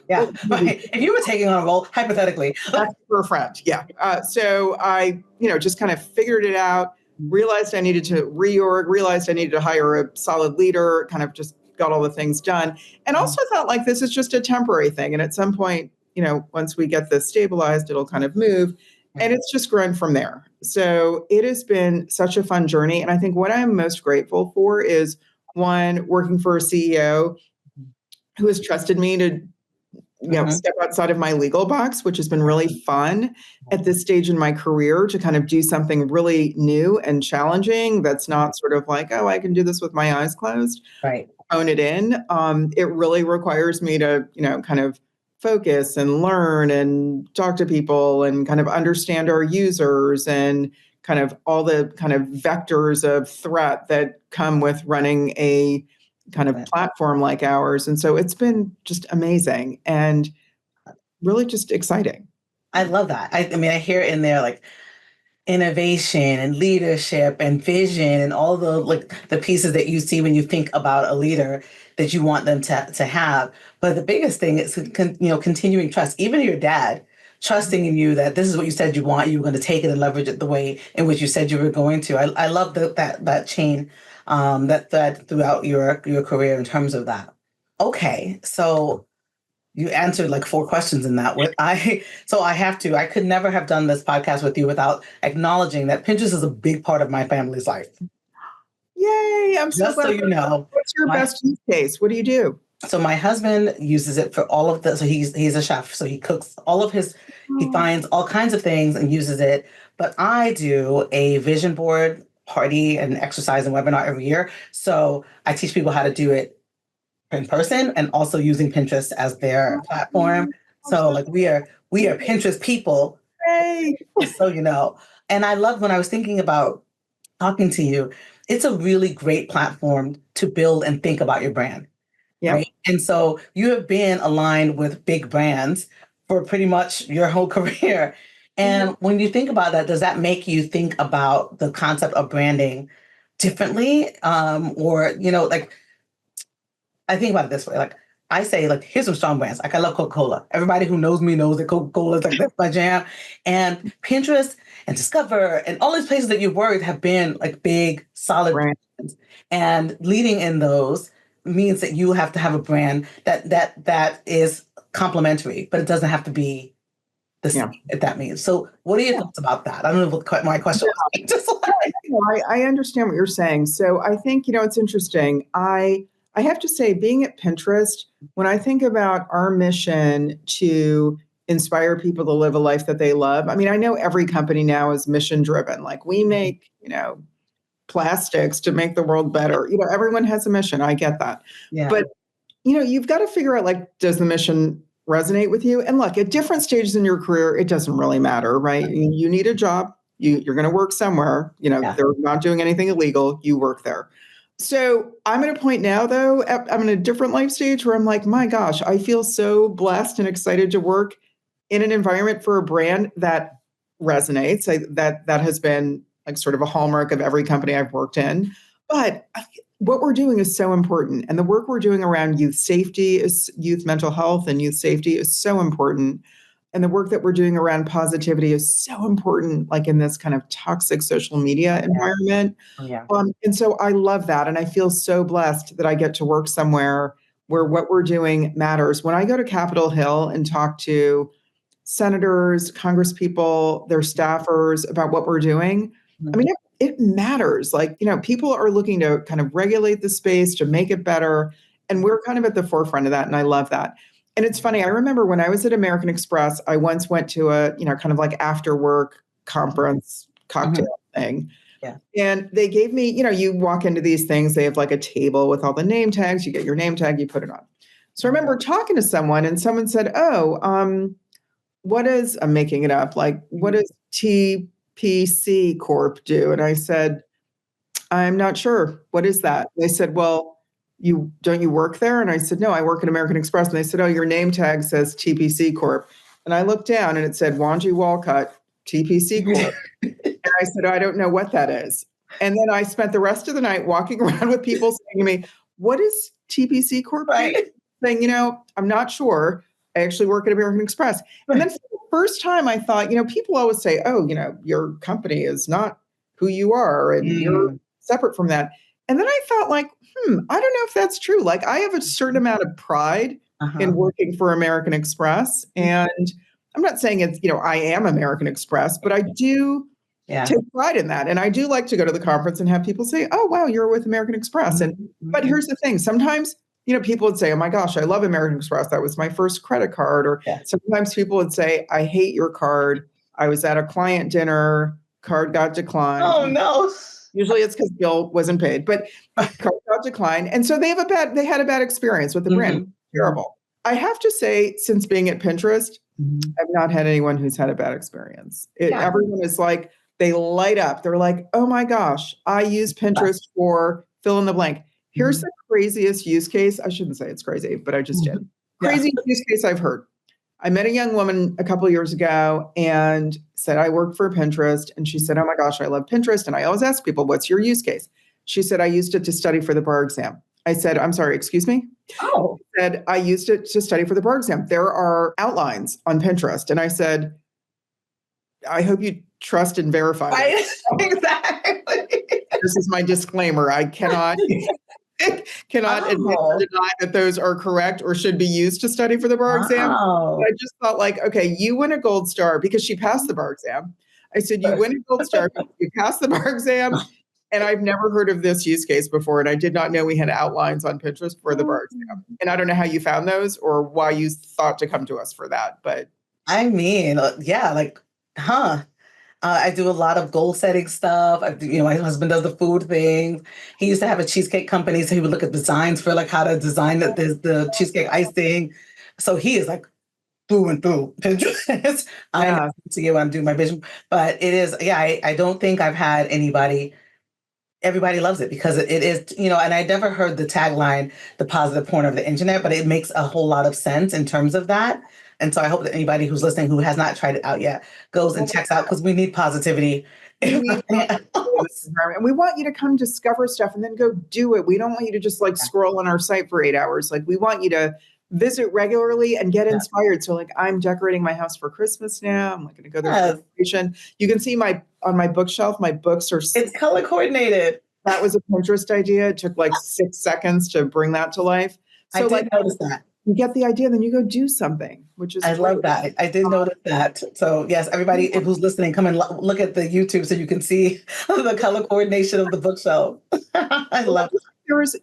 Yeah. Right. If you were taking on a role, hypothetically. That's for a friend. Yeah. So I, just kind of figured it out, realized I needed to reorg, realized I needed to hire a solid leader, kind of just got all the things done. And also thought like, this is just a temporary thing. And at some point, once we get this stabilized, it'll kind of move. And it's just grown from there. So it has been such a fun journey. And I think what I'm most grateful for is, one, working for a CEO who has trusted me to step outside of my legal box, which has been really fun at this stage in my career to kind of do something really new and challenging. That's not sort of like, oh, I can do this with my eyes closed. Right. Own it in. It really requires me to, kind of focus and learn and talk to people and kind of understand our users and kind of all the kind of vectors of threat that come with running a kind of platform like ours. And so it's been just amazing and really just exciting. I love that. I mean, I hear in there like innovation and leadership and vision and all the pieces that you see when you think about a leader that you want them to have. But the biggest thing is continuing trust. Even your dad trusting in you that this is what you said you want, you were going to take it and leverage it the way in which you said you were going to. I love that chain, that thread throughout your career in terms of that. Okay, so you answered like 4 questions in that. I could never have done this podcast with you without acknowledging that Pinterest is a big part of my family's life. Yay! I'm so Just glad. so you know. What's your best use case? What do you do? So my husband uses it for all of the, so he's a chef. So he cooks all of he finds all kinds of things and uses it. But I do a vision board party and exercise and webinar every year. So I teach people how to do it in person and also using Pinterest as their platform. So like we are Pinterest people. Hey. So you know. And I love when I was thinking about talking to you, it's a really great platform to build and think about your brand. Yep. Right. And so you have been aligned with big brands for pretty much your whole career. And when you think about that, does that make you think about the concept of branding differently? Or, like, I think about it this way, like I say, like, here's some strong brands. Like I love Coca-Cola. Everybody who knows me knows that Coca-Cola is like, that's my jam. And Pinterest and Discover and all these places that you've worked have been like big, solid brands. And leading in those means that you have to have a brand that is complementary, but it doesn't have to be the same, if that means. So what are your thoughts about that? I don't know what my question was. I understand what you're saying. So I think, it's interesting. I have to say, being at Pinterest, when I think about our mission to inspire people to live a life that they love, I mean, I know every company now is mission driven. Like we make, plastics to make the world better. Everyone has a mission. I get that. Yeah. But, you've got to figure out, like, does the mission resonate with you? And look, at different stages in your career, it doesn't really matter, right? You need a job. You're going to work somewhere. They're not doing anything illegal. You work there. So I'm at a point now, though, I'm in a different life stage where I'm like, my gosh, I feel so blessed and excited to work in an environment for a brand that resonates. That has been like sort of a hallmark of every company I've worked in. But what we're doing is so important. And the work we're doing around youth safety, youth mental health and youth safety is so important. And the work that we're doing around positivity is so important, like in this kind of toxic social media environment. And so I love that. And I feel so blessed that I get to work somewhere where what we're doing matters. When I go to Capitol Hill and talk to senators, congresspeople, their staffers about what we're doing, I mean, it matters. Like, people are looking to kind of regulate the space to make it better. And we're kind of at the forefront of that. And I love that. And it's funny. I remember when I was at American Express, I once went to a, kind of like after work conference cocktail thing. Yeah. And they gave me, you walk into these things, they have like a table with all the name tags, you get your name tag, you put it on. So I remember talking to someone and someone said, I'm making it up. Like, what does TPC Corp do? And I said, I'm not sure. What is that? They said, well, don't you work there? And I said, no, I work at American Express. And they said, oh, your name tag says TPC Corp. And I looked down and it said Wanji Walcott, TPC Corp. And I said, I don't know what that is. And then I spent the rest of the night walking around with people saying to me, what is TPC Corp? Right. Saying, I'm not sure. I actually work at American Express. And then for the first time I thought, people always say, oh, your company is not who you are and you're separate from that. And then I thought like, I don't know if that's true. Like I have a certain amount of pride in working for American Express. And I'm not saying it's, I am American Express, but I do take pride in that. And I do like to go to the conference and have people say, oh, wow, you're with American Express. But here's the thing. Sometimes, people would say, oh my gosh, I love American Express. That was my first credit card. Or sometimes people would say, I hate your card. I was at a client dinner, card got declined. Oh no. Usually it's because bill wasn't paid, but card got declined. And so they had a bad experience with the brand. Terrible. I have to say, since being at Pinterest, I've not had anyone who's had a bad experience. Everyone is like, They light up. They're like, oh my gosh, I use Pinterest for fill in the blank. Here's the craziest use case. I shouldn't say it's crazy, but I just did. Yeah. Craziest use case I've heard. I met a young woman a couple of years ago and said, I work for Pinterest. And she said, oh my gosh, I love Pinterest. And I always ask people, what's your use case? She said, I used it to study for the bar exam. I said, I'm sorry, excuse me? Oh. She said, I used it to study for the bar exam. There are outlines on Pinterest. And I said, I hope you trust and verify. Right? Exactly. This is my disclaimer. I cannot admit or deny that those are correct or should be used to study for the bar exam. But I just thought like, okay, you win a gold star because she passed the bar exam. I said, you win a gold star because you passed the bar exam. And I've never heard of this use case before. And I did not know we had outlines on Pinterest for the bar exam. And I don't know how you found those or why you thought to come to us for that. But I mean, yeah, like, I do a lot of goal setting stuff. My husband does the food thing. He used to have a cheesecake company, so he would look at designs for like how to design the cheesecake icing. So he is like through and through Pinterest. I know to get when I'm doing my vision, but it is, I don't think I've had anybody. Everybody loves it because it is, and I never heard the tagline, the positive corner of the internet, but it makes a whole lot of sense in terms of that. And so I hope that anybody who's listening who has not tried it out yet goes and checks out because we need positivity. And we want you to come discover stuff and then go do it. We don't want you to just like scroll on our site for 8 hours. Like we want you to visit regularly and get inspired. So like I'm decorating my house for Christmas now. I'm like going to go there for vacation. You can see on my bookshelf, my books are it's color coordinated. That was a Pinterest idea. It took like 6 seconds to bring that to life. So I did notice that. You get the idea, then you go do something, which is I love that. I did notice that. So yes, everybody who's listening, come and look at the YouTube so you can see the color coordination of the bookshelf. I love it. There's,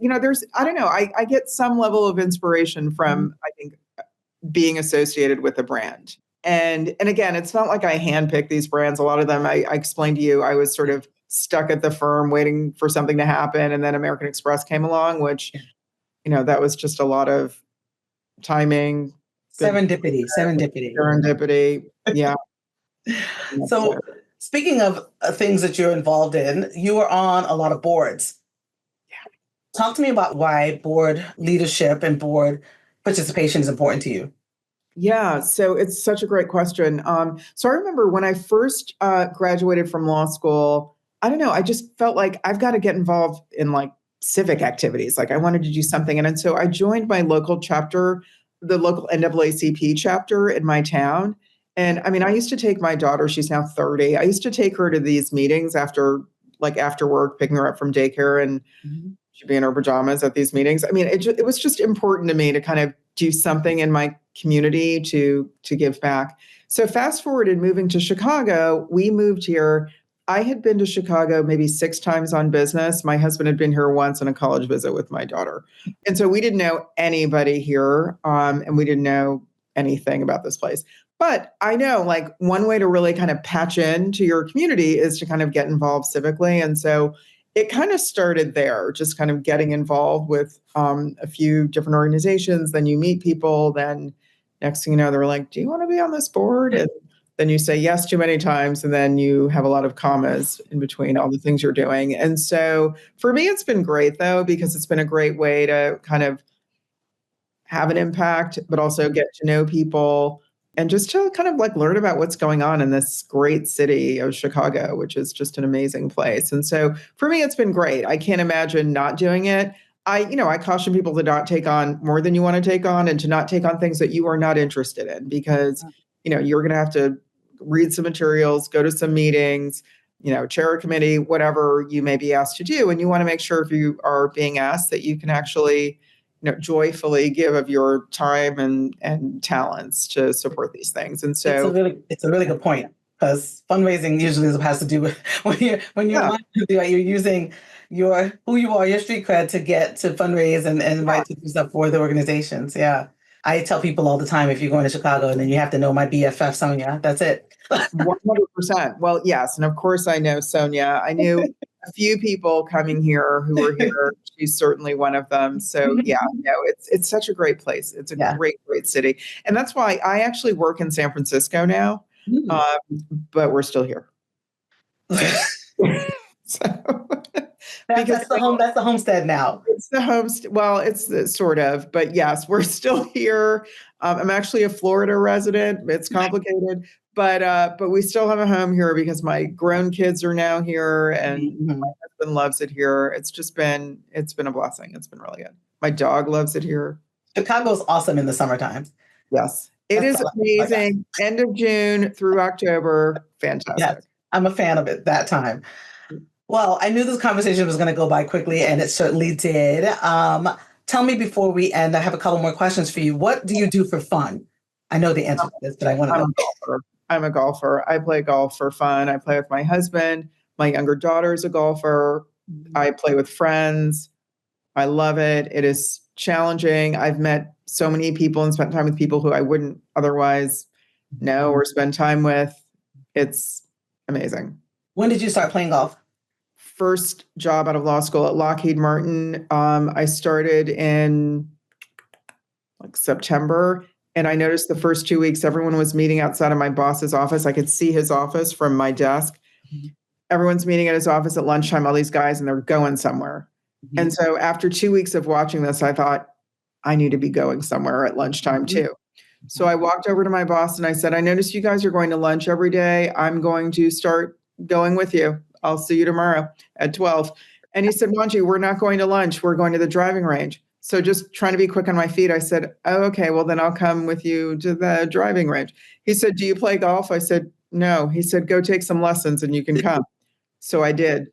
I don't know. I get some level of inspiration from, I think, being associated with a brand. And again, it's not like I handpick these brands. A lot of them, I explained to you, I was sort of stuck at the firm waiting for something to happen. And then American Express came along, which, that was just a lot of timing. Serendipity. Yeah. So speaking of things that you're involved in, you are on a lot of boards. Yeah. Talk to me about why board leadership and board participation is important to you. Yeah, so it's such a great question. So I remember when I first graduated from law school, I don't know, I just felt like I've got to get involved in like civic activities. Like I wanted to do something. And so I joined my local chapter, the local NAACP chapter in my town. And I mean, I used to take my daughter, she's now 30. I used to take her to these meetings after work, picking her up from daycare, and she'd be in her pajamas at these meetings. I mean, it was just important to me to kind of do something in my community to give back. So fast forward in moving to Chicago, we moved here. I had been to Chicago maybe 6 times on business. My husband had been here once on a college visit with my daughter. And so we didn't know anybody here, and we didn't know anything about this place. But I know like one way to really kind of patch into your community is to kind of get involved civically. And so it kind of started there, just kind of getting involved with a few different organizations. Then you meet people. Then next thing you know, they're like, do you want to be on this board? And then you say yes too many times, and then you have a lot of commas in between all the things you're doing. And so for me, it's been great, though, because it's been a great way to kind of have an impact, but also get to know people and just to kind of like learn about what's going on in this great city of Chicago, which is just an amazing place. And so for me, it's been great. I can't imagine not doing it. I caution people to not take on more than you want to take on and to not take on things that you are not interested in, because, you're going to have to read some materials, go to some meetings, chair a committee, whatever you may be asked to do. And you want to make sure if you are being asked that you can actually, joyfully give of your time and talents to support these things. And so it's a really good point, because fundraising usually has to do with when you're using who you are, your street cred to get to fundraise and invite to do stuff for the organizations. Yeah. I tell people all the time, if you're going to Chicago, and then you have to know my BFF, Sonia. That's it. 100%. Well, yes. And of course, I know Sonia. I knew a few people coming here who were here. She's certainly one of them. So yeah, it's such a great place. It's a great, great city. And that's why I actually work in San Francisco now, but we're still here. So, That's the home. That's the homestead now. It's the homestead. Well, it's sort of, but yes, we're still here. I'm actually a Florida resident. It's complicated, but we still have a home here because my grown kids are now here, and my husband loves it here. It's been a blessing. It's been really good. My dog loves it here. Chicago's awesome in the summertime. Yes, it is amazing. End of June through October, fantastic. Yes, I'm a fan of it that time. Well, I knew this conversation was going to go by quickly, and it certainly did. Tell me before we end, I have a couple more questions for you. What do you do for fun? I know the answer to this, but I want to know. I'm a golfer. I play golf for fun. I play with my husband. My younger daughter is a golfer. I play with friends. I love it. It is challenging. I've met so many people and spent time with people who I wouldn't otherwise know or spend time with. It's amazing. When did you start playing golf? First job out of law school at Lockheed Martin. I started in like September, and I noticed the first 2 weeks, everyone was meeting outside of my boss's office. I could see his office from my desk. Everyone's meeting at his office at lunchtime, all these guys, and they're going somewhere. And so after 2 weeks of watching this, I thought, I need to be going somewhere at lunchtime too. So I walked over to my boss and I said, I noticed you guys are going to lunch every day. I'm going to start going with you. I'll see you tomorrow at 12. And he said, Wanji, we're not going to lunch. We're going to the driving range. So just trying to be quick on my feet, I said, oh, okay, well, then I'll come with you to the driving range. He said, do you play golf? I said, no. He said, go take some lessons and you can come. So I did.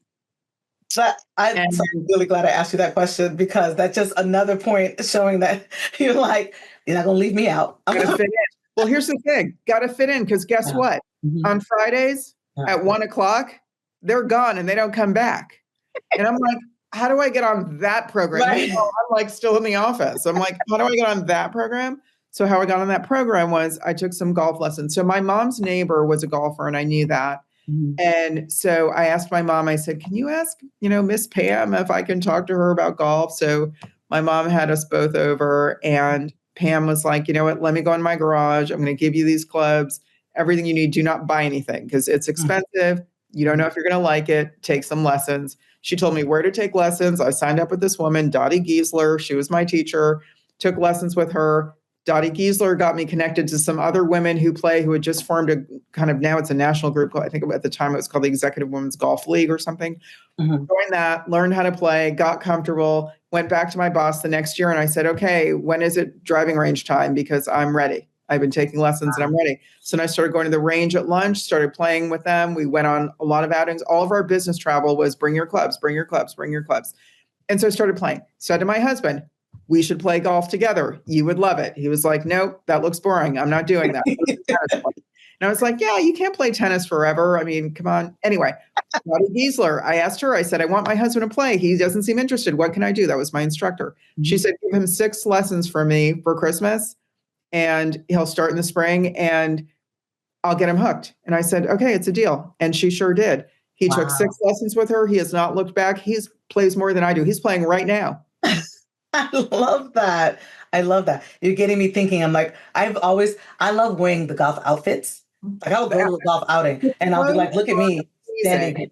I'm really glad I asked you that question, because that's just another point showing that you're like, you're not going to leave me out. I'm going to fit in. Well, here's the thing. Got to fit in, because guess what? On Fridays at 1:00, they're gone and they don't come back. And I'm like, how do I get on that program? Right. I'm like still in the office. I'm like, how do I get on that program? So how I got on that program was I took some golf lessons. So my mom's neighbor was a golfer, and I knew that. And so I asked my mom, I said, can you ask, Miss Pam if I can talk to her about golf? So my mom had us both over, and Pam was like, you know what, let me go in my garage. I'm going to give you these clubs, everything you need. Do not buy anything because it's expensive. You don't know if you're going to like it. Take some lessons. She told me where to take lessons. I signed up with this woman, Dottie Giesler. She was my teacher, took lessons with her. Dottie Giesler got me connected to some other women who had just formed a kind of, now it's a national group. I think at the time it was called the Executive Women's Golf League or something. Joined that, learned how to play, got comfortable, went back to my boss the next year. And I said, okay, when is it driving range time? Because I'm ready. I've been taking lessons and I'm ready. So then I started going to the range at lunch, started playing with them. We went on a lot of outings. All of our business travel was bring your clubs, bring your clubs, bring your clubs. And so I started playing. Said to my husband, we should play golf together. You would love it. He was like, nope, that looks boring. I'm not doing that. And I was like, yeah, you can't play tennis forever. I mean, come on. Anyway, Dottie Giesler, I asked her, I said, I want my husband to play. He doesn't seem interested. What can I do? That was my instructor. She said, give him 6 lessons for me for Christmas, and he'll start in the spring and I'll get him hooked. And I said, okay, it's a deal. And she sure did. He took 6 lessons with her. He has not looked back. He plays more than I do. He's playing right now. I love that. I love that. You're getting me thinking. I'm like, I love wearing the golf outfits. Like I'll go to a golf outing and I'll be like, look at me standing.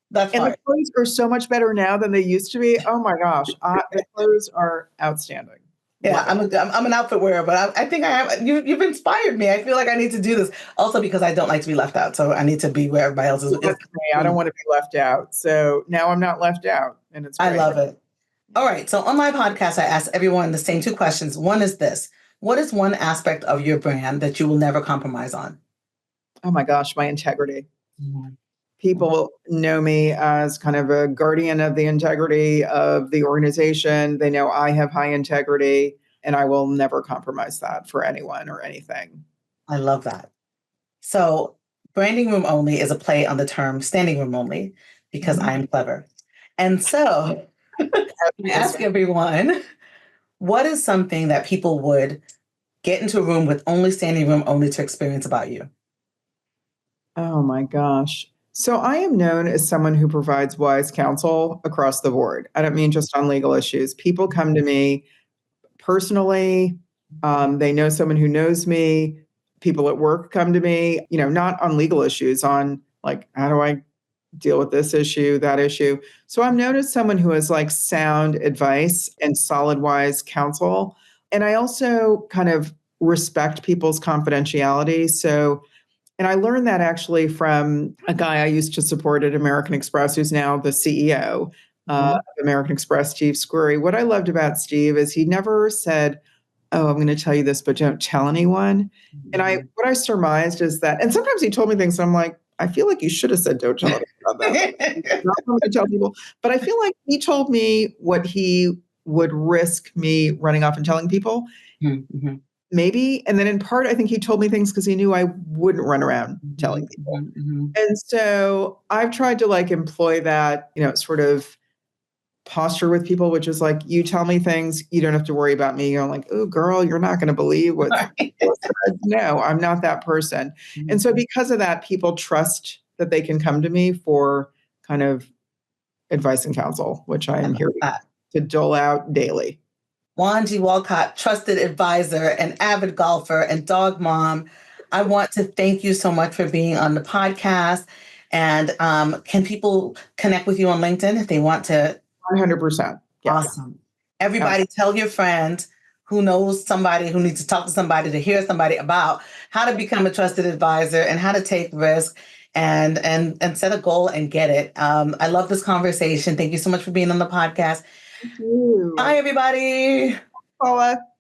That's and the clothes are so much better now than they used to be. Oh my gosh. The clothes are outstanding. Yeah, I'm an outfit wearer, but I think I have. You've inspired me. I feel like I need to do this also because I don't like to be left out. So I need to be where everybody else is. I don't want to be left out. So now I'm not left out, and it's great. I love it. All right. So on my podcast, I ask everyone the same 2 questions. One is this: what is one aspect of your brand that you will never compromise on? Oh my gosh, my integrity. People know me as kind of a guardian of the integrity of the organization. They know I have high integrity, and I will never compromise that for anyone or anything. I love that. So branding room only is a play on the term standing room only, because I am clever. And so I ask everyone, what is something that people would get into a room with only standing room only to experience about you? Oh my gosh. So I am known as someone who provides wise counsel across the board. I don't mean just on legal issues. People come to me personally. They know someone who knows me. People at work come to me, not on legal issues, on like, how do I deal with this issue, that issue. So I'm known as someone who has like sound advice and solid, wise counsel. And I also kind of respect people's confidentiality. So, and I learned that actually from a guy I used to support at American Express, who's now the CEO of American Express, Steve Squirry. What I loved about Steve is he never said, "Oh, I'm going to tell you this, but don't tell anyone." And what I surmised is that, and sometimes he told me things, and I'm like, I feel like you should have said, "Don't tell anyone about that." Not going to tell people, but I feel like he told me what he would risk me running off and telling people. Mm-hmm. Maybe. And then in part, I think he told me things because he knew I wouldn't run around telling people. And so I've tried to like employ that, sort of posture with people, which is like, you tell me things, you don't have to worry about me. You're like, oh, girl, you're not going to believe what's said. No, I'm not that person. And so because of that, people trust that they can come to me for kind of advice and counsel, which I am here to dole out daily. Wanji Walcott, trusted advisor and avid golfer and dog mom. I want to thank you so much for being on the podcast. And can people connect with you on LinkedIn if they want to? 100%. Yeah. Awesome. Everybody tell your friend who knows somebody who needs to talk to somebody, to hear somebody about how to become a trusted advisor and how to take risk and set a goal and get it. I love this conversation. Thank you so much for being on the podcast. Thank you. Bye, everybody. Paula.